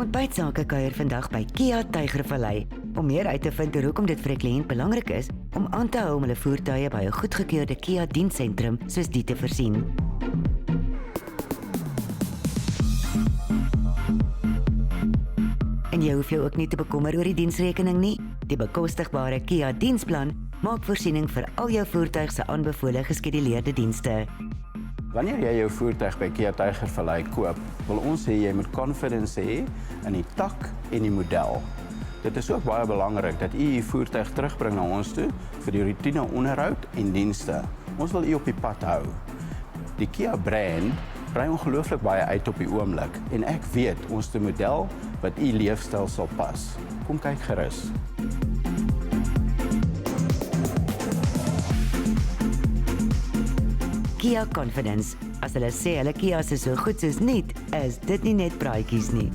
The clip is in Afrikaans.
Ontbytsake kuier vandag by Kia Tygervalley om meer uit te vind oor hoekom dit vir 'n kliënt belangrik is om aan te hou om hulle voertuie by 'n goedgekeurde Kia diensentrum soos die te voorsien. En jy hoef jou ook nie te bekommer oor die diensrekening nie. Die bekostigbare Kia diensplan maak voorsiening vir al jou voertuig se aanbevole geskeduleerde dienste. Wanneer jy jou voertuig by Kia Tygervalley koop, wil ons hê jy moet confidence hê in die tak en die model. Dit is ook baie belangrik dat u voertuig terugbring na ons toe vir die routine onderhoud en dienste. Ons wil u op die pad hou. Die Kia brand brei ongelooflik baie uit op die oomblik en ek weet ons het 'n model wat u leefstyl sal pas. Kom kyk gerus. Kia Confidence. As hulle sê hulle Kia's is so goed soos nuut, is dit nie net praatjies nie.